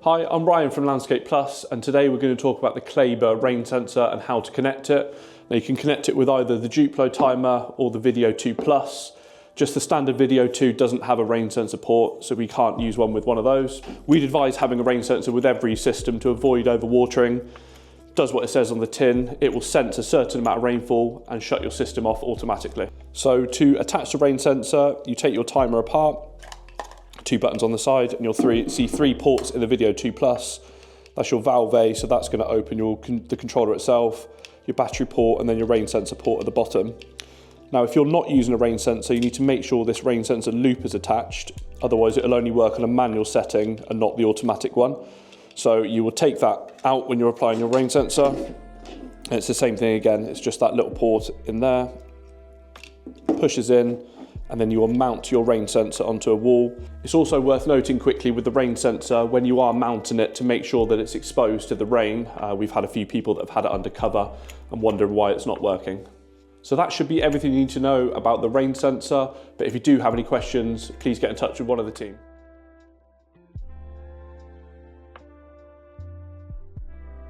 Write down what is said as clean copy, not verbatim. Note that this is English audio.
Hi, I'm Ryan from Landscape Plus, and today we're going to talk about the Claber rain sensor and how to connect it. Now you can connect it with either the Duplo timer or the Video-2 Plus. Just the standard Video-2 doesn't have a rain sensor port, so we can't use one with one of those. We'd advise having a rain sensor with every system to avoid overwatering. Does what it says on the tin. It will sense a certain amount of rainfall and shut your system off automatically. So to attach the rain sensor, you take your timer apart, 2 buttons on the side, and you'll see 3 ports in the Video-2 Plus. That's your valve A, so that's going to open the controller itself, your battery port, and then your rain sensor port at the bottom. Now, if you're not using a rain sensor, you need to make sure this rain sensor loop is attached. Otherwise, it'll only work on a manual setting and not the automatic one. So you will take that out when you're applying your rain sensor. And it's the same thing again. It's just that little port in there, pushes in, and then you will mount your rain sensor onto a wall. It's also worth noting quickly with the rain sensor, when you are mounting it, to make sure that it's exposed to the rain. We've had a few people that have had it undercover and wondered why it's not working. So that should be everything you need to know about the rain sensor. But if you do have any questions, please get in touch with one of the team.